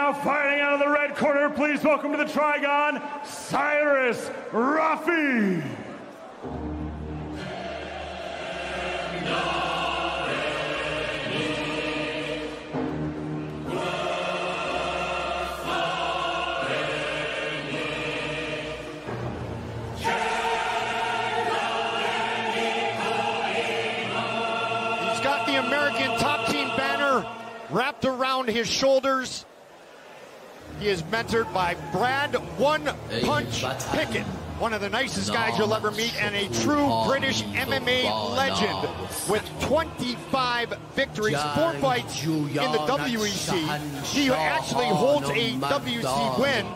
now fighting out of the red corner, please welcome to the Trigon, Cyrus Rafi. He's got the American Top Team banner wrapped around his shoulders. He is mentored by Brad One Punch Pickett, one of the nicest guys you'll ever meet, and a true British MMA legend with 25 victories, 4 fights in the WEC. He actually holds a WEC win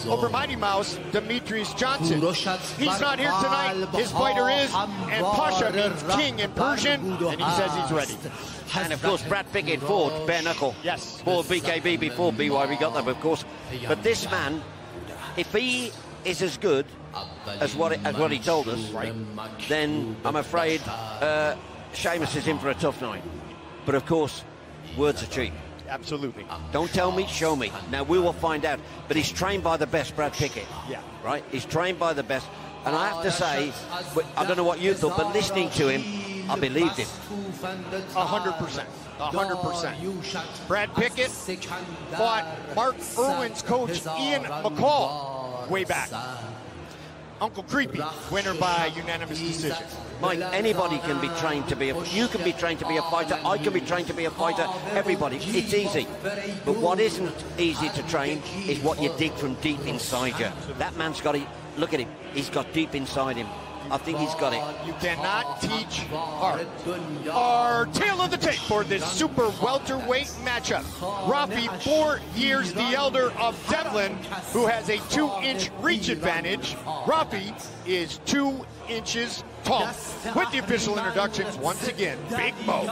over Mighty Mouse Demetrius Johnson. He's not here tonight, his fighter is, and Pasha means king in Persian, and he says he's ready. And of course, Brad Pickett fought bare knuckle. Yes. For BKB before BYB got them, of course. But this man, if he is as good as what he told us, then I'm afraid Sheamus is in for a tough night. But of course, words are cheap. Absolutely. Don't tell me, show me. Now we will find out. But he's trained by the best, Brad Pickett. Yeah. Right? He's trained by the best. And I have to say, I don't know what you thought, but listening to him, I believed him. 100%. 100%. Brad Pickett fought Mark Irwin's coach, Ian McCall, way back. Uncle Creepy, winner by unanimous decision. Mike, anybody can be trained to be you can be trained to be a fighter, I can be trained to be a fighter, everybody. It's easy. But what isn't easy to train is what you dig from deep inside you. That man's got it. Look at him. He's got deep inside him. I think he's got it. You cannot teach art. Our tail of the tape for this super welterweight matchup. Rafi, 4 years the elder of Devlin, who has a 2-inch reach advantage. Rafi is 2 inches tall. With the official introductions, once again, Big Mo.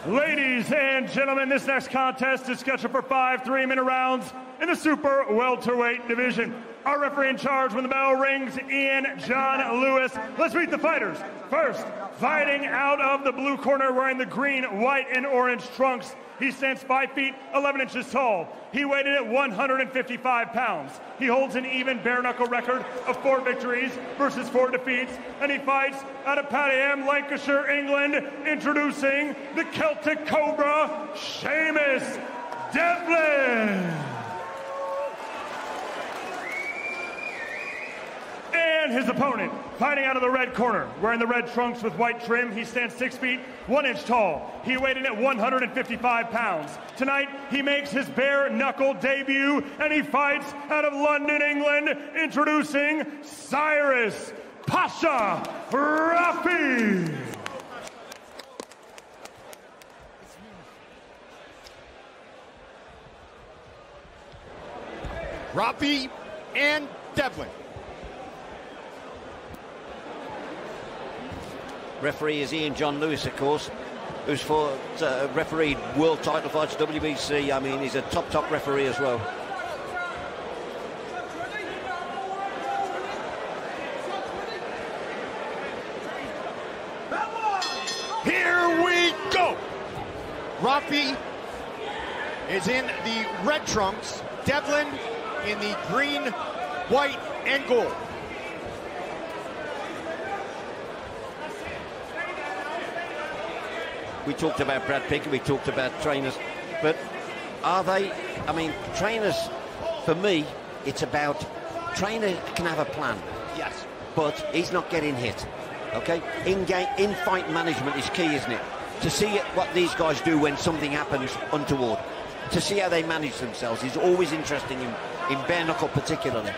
Ladies and gentlemen, this next contest is scheduled for 5 3-minute rounds in the super welterweight division. Our referee in charge when the bell rings, Ian John Lewis. Let's meet the fighters. First, fighting out of the blue corner, wearing the green, white, and orange trunks. He stands 5 feet, 11 inches tall. He weighed in at 155 pounds. He holds an even bare knuckle record of 4 victories versus 4 defeats, and he fights out of Padiham, Lancashire, England, introducing the Celtic Cobra, Seamus Devlin. And his opponent, fighting out of the red corner, wearing the red trunks with white trim. He stands 6 feet, 1 inch tall. He weighed in at 155 pounds. Tonight, he makes his bare knuckle debut, and he fights out of London, England, introducing Cyrus Pasha Rafi. Rafi and Devlin. Referee is Ian John Lewis, of course, who's refereed world title fights, WBC. I mean, he's a top referee as well. Here we go. Rafi is in the red trunks, Devlin in the green, white, and gold. We talked about Brad Pickett, we talked about trainers, but are they, I mean, trainers, for me, it's about, trainer can have a plan. Yes. But he's not getting hit, okay? In-fight management is key, isn't it? To see what these guys do when something happens untoward. To see how they manage themselves is always interesting in bare knuckle particularly.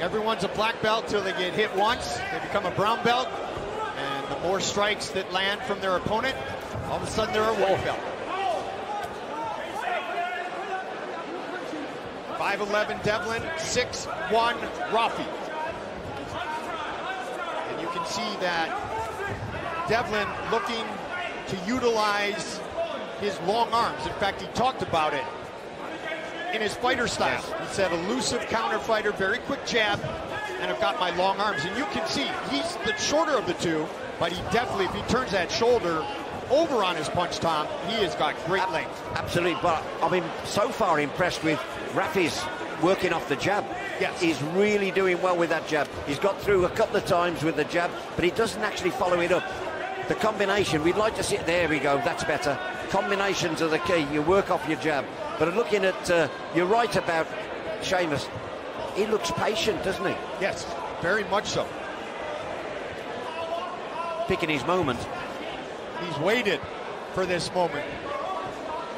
Everyone's a black belt till they get hit once. They become a brown belt. And the more strikes that land from their opponent, all of a sudden they're a white belt. 5'11" Devlin, 6'1" Rafi. And you can see that Devlin looking to utilize his long arms. In fact, he talked about it in his fighter style. He said, elusive counter fighter, very quick jab, and I've got my long arms. And you can see he's the shorter of the two, but he definitely, if he turns that shoulder, over on his punch, Tom. He has got great length. Absolutely, but I've been so far impressed with Rafi's working off the jab. Yes. He's really doing well with that jab. He's got through a couple of times with the jab, but he doesn't actually follow it up. The combination, we'd like to see it. There we go, that's better. Combinations are the key. You work off your jab. But looking at, you're right about Sheamus. He looks patient, doesn't he? Yes, very much so. Picking his moment. He's waited for this moment.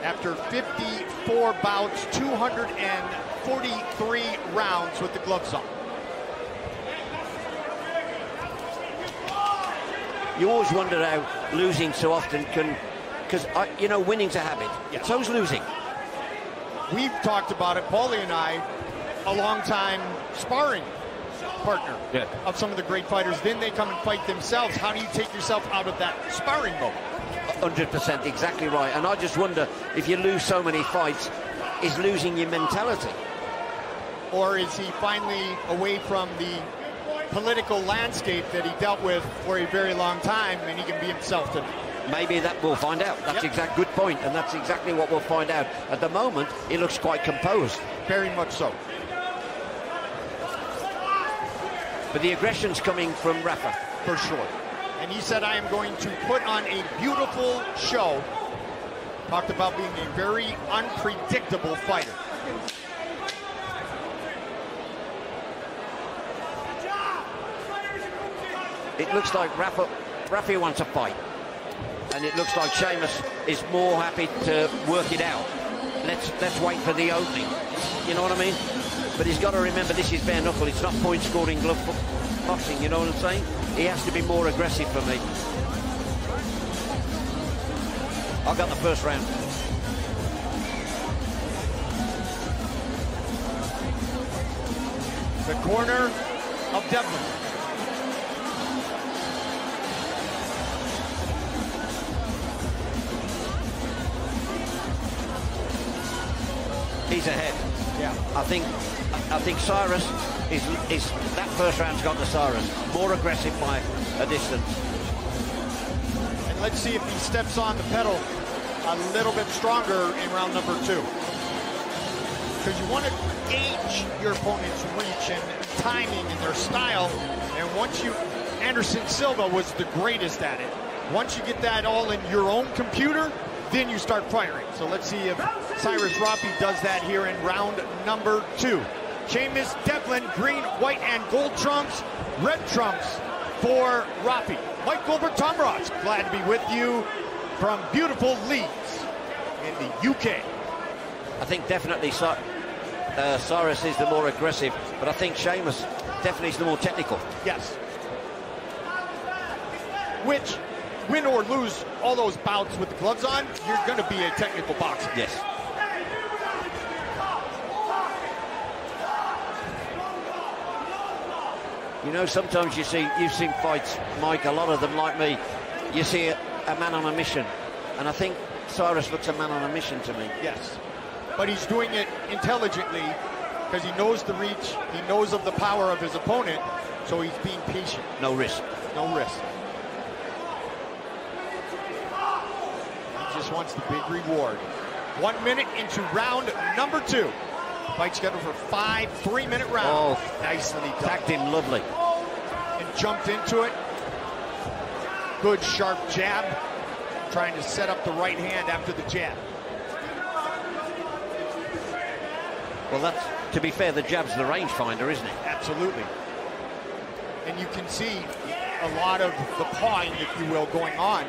After 54 bouts, 243 rounds with the gloves on. You always wonder how losing so often can, because, you know, winning's a habit. Yes. So's losing. We've talked about it, Paulie and I, a long time sparring partner of some of the great fighters. Then they come and fight themselves. How do you take yourself out of that sparring mode? 100%, exactly right. And I just wonder, if you lose so many fights, is losing your mentality? Or is he finally away from the political landscape that he dealt with for a very long time, and he can be himself today? Maybe that we'll find out. That's good point, and that's exactly what we'll find out. At the moment, he looks quite composed. Very much so. But the aggression's coming from Rafa. For sure. And he said, I am going to put on a beautiful show. Talked about being a very unpredictable fighter. It looks like Rafi wants a fight. And it looks like Sheamus is more happy to work it out. Let's wait for the opening. You know what I mean? But he's got to remember, this is bare knuckle. It's not point scoring glove boxing, you know what I'm saying? He has to be more aggressive for me. I got the first round. The corner of Devlin. He's ahead. Yeah. I think Cyrus is that first round's got to Cyrus. More aggressive by a distance. And let's see if he steps on the pedal a little bit stronger in round number 2. Because you want to gauge your opponent's reach and timing and their style. And once Anderson Silva was the greatest at it. Once you get that all in your own computer, then you start firing. So let's see if Cyrus Rafi does that here in round number 2. Sheamus, Devlin, green, white, and gold trunks. Red trunks for Rafi. Mike Goldberg, Tom Ross, glad to be with you from beautiful Leeds in the UK. I think definitely Cyrus is the more aggressive, but I think Sheamus definitely is the more technical. Yes. Which, win or lose all those bouts with the gloves on, you're going to be a technical boxer. Yes. You know, sometimes you've seen fights, Mike, a lot of them like me, you see a man on a mission. And I think Cyrus looks a man on a mission to me. Yes. But he's doing it intelligently because he knows the reach, he knows of the power of his opponent, so he's being patient. No risk. No risk. He just wants the big reward. 1 minute into round number 2. Fight scheduled for 5 3-minute rounds. Oh, nicely done. Tagged him lovely. And jumped into it. Good sharp jab. Trying to set up the right hand after the jab. Well, that's, to be fair, the jab's the rangefinder, isn't it? Absolutely. And you can see a lot of the pawing, if you will, going on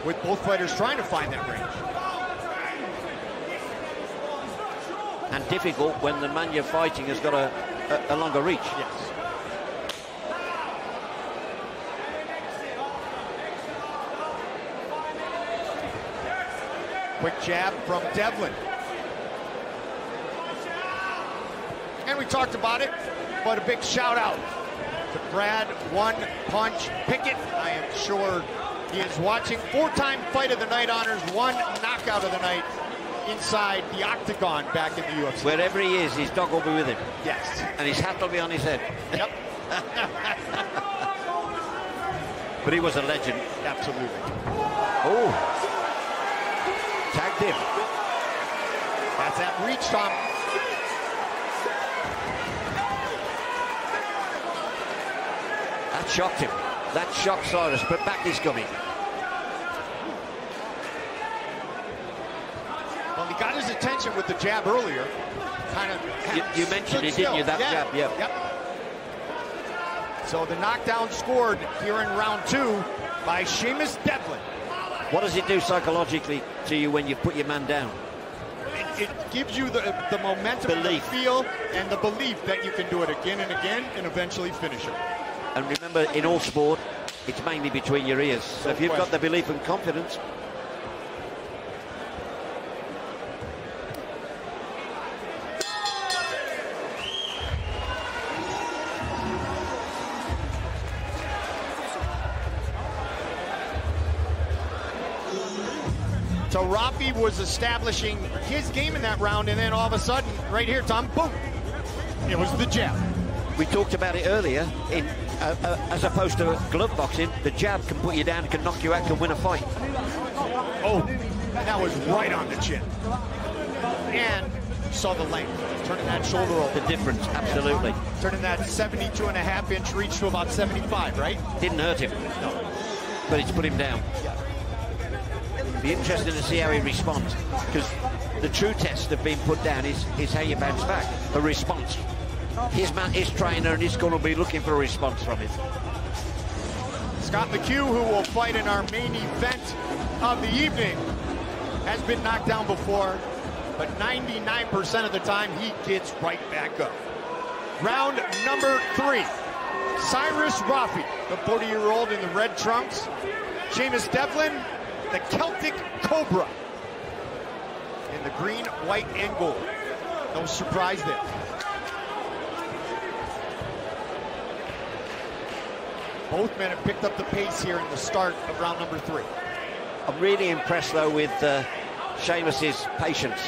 with both fighters trying to find that range. And difficult when the man you're fighting has got a longer reach. Yes. Quick jab from Devlin. And we talked about it, but a big shout out to Brad One Punch Pickett. I am sure he is watching. 4-time Fight of the Night honors, 1 knockout of the night inside the octagon back in the UFC. Wherever he is, his dog will be with him. Yes. And his hat will be on his head. Yep. But he was a legend. Absolutely. Oh. Tagged him. That's that reach, Tom. That shocked him. That shocked Cyrus, but back he's coming. Well, he got his attention with the jab earlier. Kind of. You mentioned it, didn't you? That jab, yeah. Yep. So the knockdown scored here in round 2 by Cyrus Devlin. What does it do psychologically to you when you put your man down? It gives you the momentum, Belief. the feel, and the belief that you can do it again and eventually finish it. And remember, in all sport, it's mainly between your ears. So if you've got the belief and confidence. So Rafi was establishing his game in that round, and then all of a sudden, right here, Tom, boom, it was the jab. We talked about it earlier. In as opposed to glove boxing, the jab can put you down, can knock you out, can win a fight. Oh, that was right on the chin. And you saw the length, turning that shoulder over. The difference, absolutely. Turning that 72.5-inch reach to about 75, right? Didn't hurt him, No. but it's put him down. Be interesting to see how he responds, because the true test of being put down is how you bounce back, a response. His trainer, and he's going to be looking for a response from him. Scott McHugh, who will fight in our main event of the evening, has been knocked down before, but 99% of the time he gets right back up. Round number 3. Cyrus Rafi, the 40-year-old in the red trunks. Cyrus Devlin, the Celtic Cobra, in the green, white, and gold. No surprise there. Both men have picked up the pace here in the start of round number 3. I'm really impressed, though, with Seamus's patience.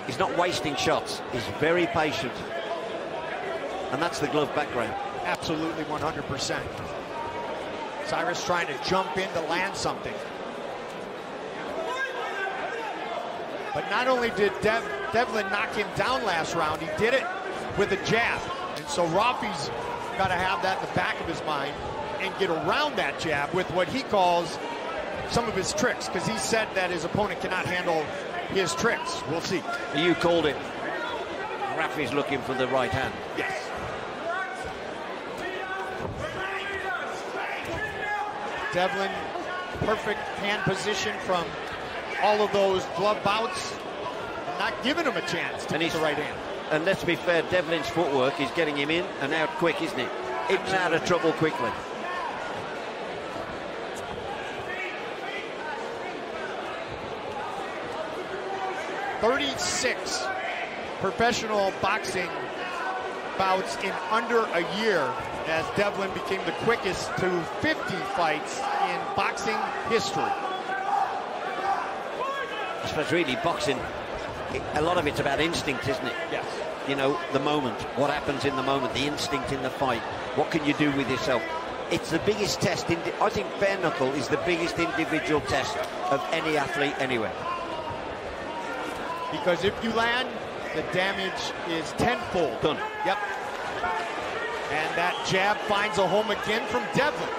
He's not wasting shots. He's very patient. And that's the glove background. Absolutely 100%. Cyrus trying to jump in to land something. But not only did Devlin knock him down last round, he did it with a jab. And so Rafi's got to have that in the back of his mind and get around that jab with what he calls some of his tricks, because he said that his opponent cannot handle his tricks. We'll see. You called it. Rafi's looking for the right hand. Yes. Devlin, perfect hand position from all of those glove bouts, not giving him a chance to get the right hand. And let's be fair, Devlin's footwork is getting him in and out quick, isn't it? In and out of trouble quickly. "36 professional boxing bouts in under a year, as Devlin became the quickest to 50 fights in boxing history. I suppose really boxing, a lot of it's about instinct, isn't it? Yes. You know, the moment, what happens in the moment, the instinct in the fight. What can you do with yourself? It's the biggest test. I think bare knuckle is the biggest individual test of any athlete anywhere. Because if you land, the damage is tenfold. Done. Yep. And that jab finds a home again from Devlin.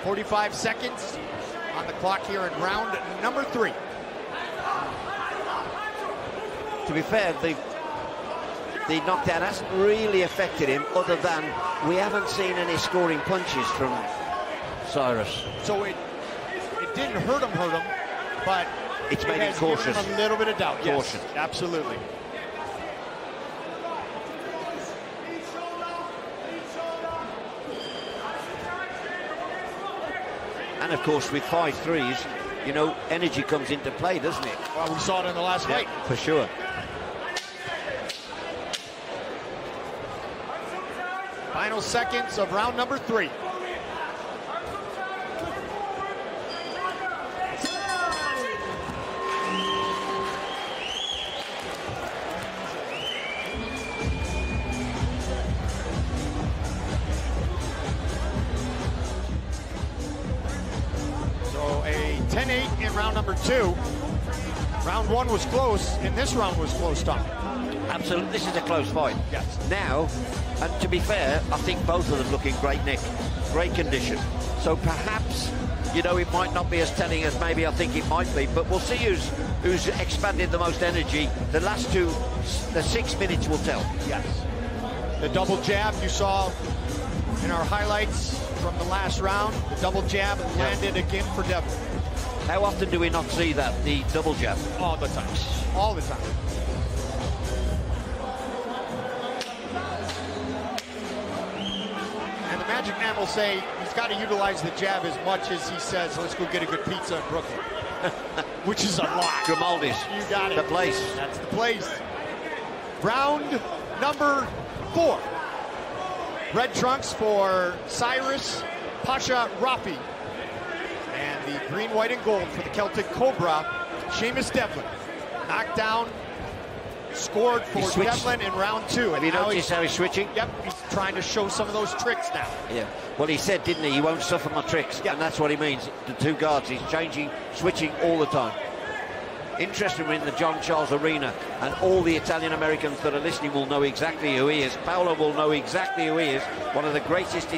"45 seconds on the clock here in round number 3. To be fair, the knockdown hasn't really affected him, other than we haven't seen any scoring punches from Cyrus. So it didn't hurt him, but it's made him has cautious. given him a little bit of doubt. Cautious. Yes, absolutely. And of course, with 5 threes, you know, energy comes into play, doesn't it? Well, we saw it in the last fight. For sure. Final seconds of round number 3. round number 2. Round 1 was close, and this round was close, Tom. Absolutely, this is a close fight. Yes. Now, and to be fair, I think both of them look in great nick, great condition. So perhaps, you know, it might not be as telling as maybe I think it might be, but we'll see who's expanded the most energy. The last two, the 6 minutes will tell. Yes. The double jab you saw in our highlights from the last round, the double jab landed again for Devlin. How often do we not see that, the double jab? All the time. All the time. And the Magic Man will say he's got to utilize the jab as much as he says, let's go get a good pizza in Brooklyn. Which is a lot. Grimaldi's. You got it. The place. That's the place. Round number 4. Red trunks for Cyrus Pasha Rafi. And the green, white, and gold for the Celtic Cobra, Seamus Devlin. Knocked down, scored for Devlin in round 2. Have you noticed how he's switching? Yep, he's trying to show some of those tricks now. Yeah, well, he said, didn't he, he won't suffer my tricks. Yep. And that's what he means. The 2 guards, he's changing, switching all the time. Interestingly, in the John Charles Arena, and all the Italian Americans that are listening will know exactly who he is. Paolo will know exactly who he is. One of the greatest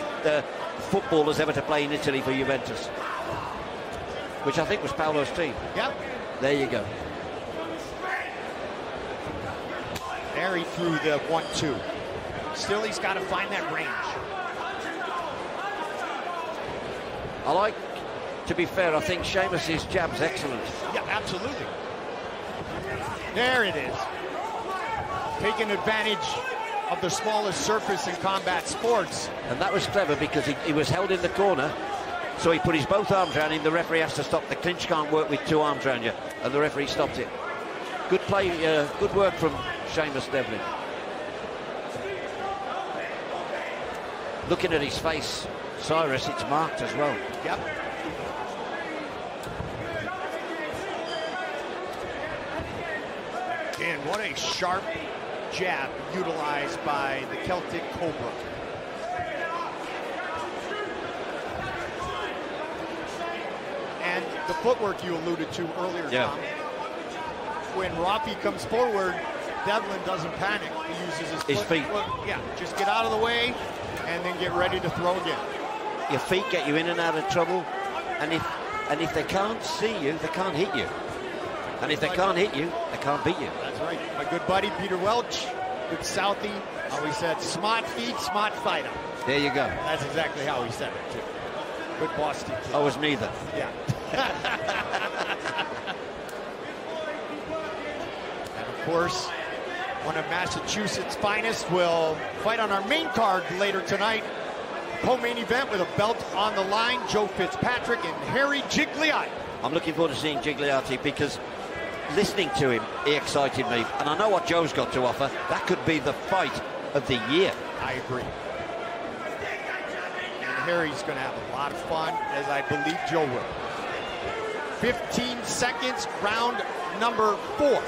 footballers ever to play in Italy for Juventus, which I think was Paolo's team. Yep. There you go. There he threw the 1-2. Still, he's got to find that range. I like, to be fair, I think Seamus's jab's excellent. Yeah, absolutely. There it is. Taking advantage of the smallest surface in combat sports. And that was clever because he was held in the corner, so he put his both arms around him. The referee has to stop. The clinch can't work with 2 arms around you, and the referee stopped it. Good play, good work from Seamus Devlin. Looking at his face, Cyrus, it's marked as well. Yep. And what a sharp jab utilized by the Celtic Cobra. And the footwork you alluded to earlier, Tom. When Rafi comes forward, Devlin doesn't panic. He uses his feet. Yeah, just get out of the way and then get ready to throw again. Your feet get you in and out of trouble, and if they can't see you, they can't hit you. And if they can't hit you, they can't beat you. That's right. My good buddy Peter Welch, good Southie, always said, smart feet, smart fighter. There you go. That's exactly how he said it, too. Good Boston. I was neither. Yeah. And of course, one of Massachusetts' finest will fight on our main card later tonight. Co-main event with a belt on the line, Joe Fitzpatrick and Harry Gigliotti. I'm looking forward to seeing Gigliotti because listening to him, he excited me. And I know what Joe's got to offer. That could be the fight of the year. I agree. And Harry's going to have a lot of fun, as I believe Joe will. 15 seconds, round number 4.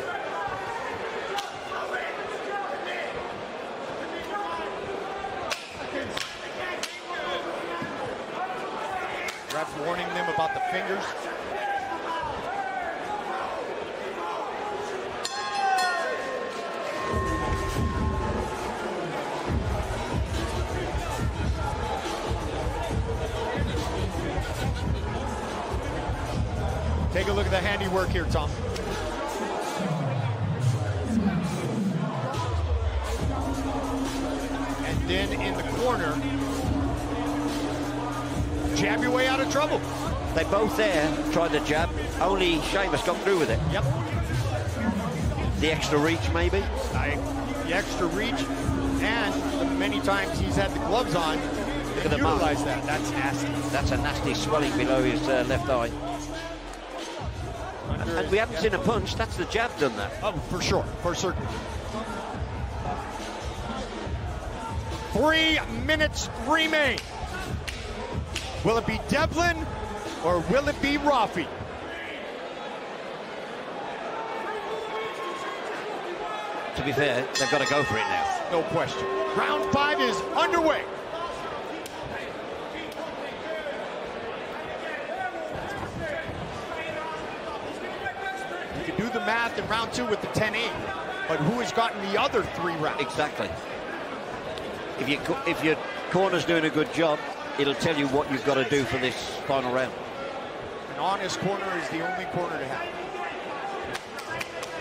Ref warning them about the fingers. Take a look at the handiwork here, Tom. And then in the corner, jab your way out of trouble. They both there tried the jab, only Seamus got through with it. Yep. The extra reach, maybe? The extra reach, and the many times he's had the gloves on, look at the mark. That. That's nasty. That's a nasty swelling below his left eye. And we haven't seen a punch. That's the jab done that. Oh, for sure, for certain. 3 minutes remain. Will it be Devlin or will it be Rafi? To be fair, they've got to go for it now. No question. Round 5 is underway. left in round 2 with the 10-8. But who has gotten the other 3 rounds? Exactly. If your corner's doing a good job, it'll tell you what you've got to do for this final round. An honest corner is the only corner to have.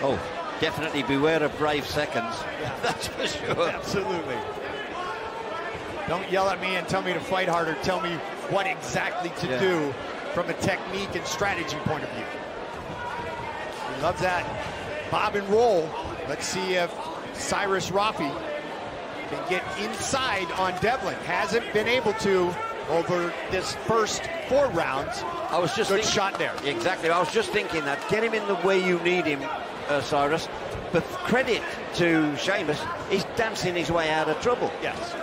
Oh, definitely beware of brave seconds. Yeah. That's for sure. Absolutely. Don't yell at me and tell me to fight harder. Tell me what exactly to do from a technique and strategy point of view. He loves that bob and roll. Let's see if Cyrus Rafi can get inside on Devlin. Hasn't been able to over this first 4 rounds. I was just good shot there. Exactly. I was just thinking that. Get him in the way you need him, Cyrus. But credit to Sheamus, he's dancing his way out of trouble. Yes.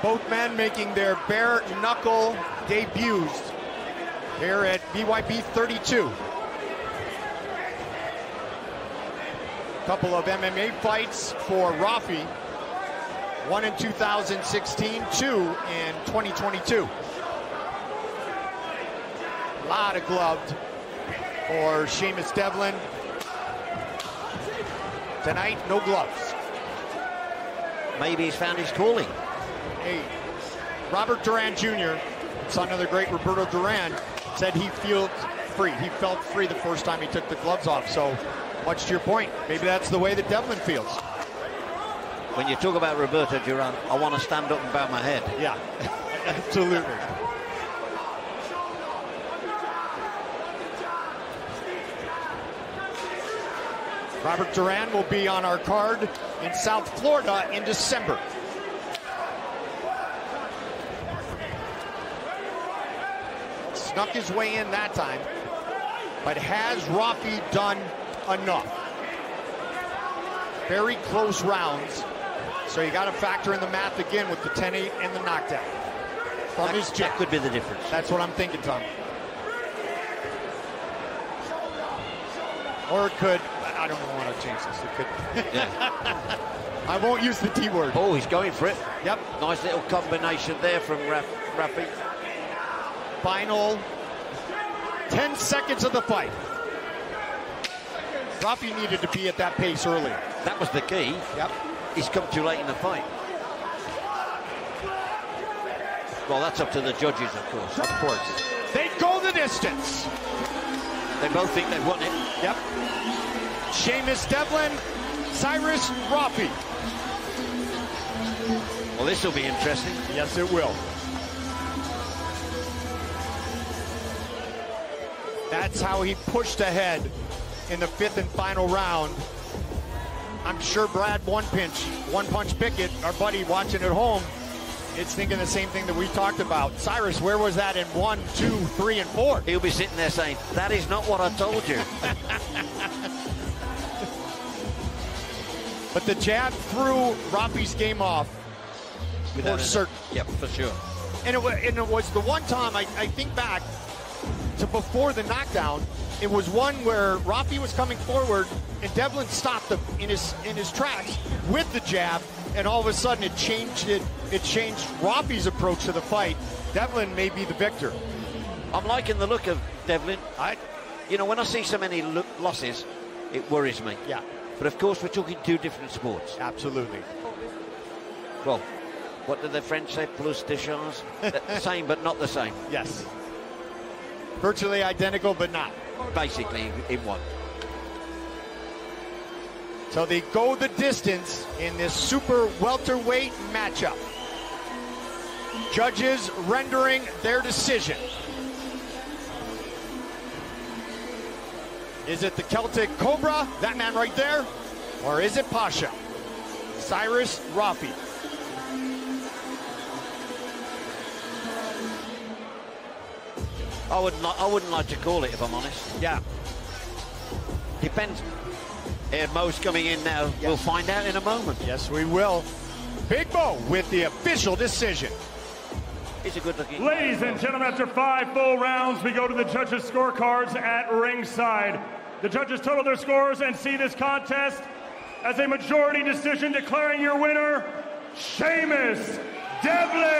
Both men making their bare knuckle debuts here at BYB 32. Couple of MMA fights for Rafi. 1 in 2016, 2 in 2022. A lot of gloved for Sheamus Devlin. Tonight, no gloves. Maybe he's found his calling. Hey, Robert Duran Jr., son of the great Roberto Duran, said he felt free. He felt free the first time he took the gloves off. So, much to your point, maybe that's the way that Devlin feels. When you talk about Roberto Duran, I want to stand up and bow my head. Yeah, absolutely. Robert Duran will be on our card in South Florida in December. Snuck his way in that time, but has Rafi done enough? Very close rounds, so you got to factor in the math again with the 10-8 and the knockdown from his jab. That could be the difference. That's what I'm thinking, Tom. Or it could, I don't want to change this. It could. Yeah. I won't use the T word. Oh, he's going for it. Yep. Nice little combination there from Rafi. Final 10 seconds of the fight. Rafi needed to be at that pace earlier. That was the key. Yep. He's come too late in the fight. Well, that's up to the judges, of course. Of course. They go the distance. They both think they've won it. Yep. Sheamus Devlin, Cyrus Rafi. Well, this will be interesting. Yes, it will. That's how he pushed ahead in the 5th and final round. I'm sure Brad One Punch Pickett, our buddy watching at home, is thinking the same thing that we talked about. Cyrus, where was that in 1, 2, 3, and 4? He'll be sitting there saying, that is not what I told you. But the jab threw Rafi's game off for certain. Yep, for sure. And it was the one time, I think back to before the knockdown, it was one where Rafi was coming forward and Devlin stopped him in his tracks with the jab, and all of a sudden it changed Rafi's approach to the fight. Devlin may be the victor. I'm liking the look of Devlin. You know, when I see so many losses, it worries me. Yeah. But of course, we're talking 2 different sports. Absolutely. Well, what did the French say? Plus de chance? The same, but not the same. Yes. Virtually identical, but not. Basically, in one. So they go the distance in this super welterweight matchup. Judges rendering their decision. Is it the Celtic Cobra, that man right there? Or is it Pasha? Cyrus Rafi. I wouldn't like to call it, if I'm honest. Yeah. Depends. Mo's coming in now. Yes. We'll find out in a moment. Yes, we will. Big Mo with the official decision. He's a good looking. Ladies and gentlemen, after 5 full rounds, we go to the judges' scorecards at ringside. The judges total their scores and see this contest as a majority decision, declaring your winner, Seamus Devlin.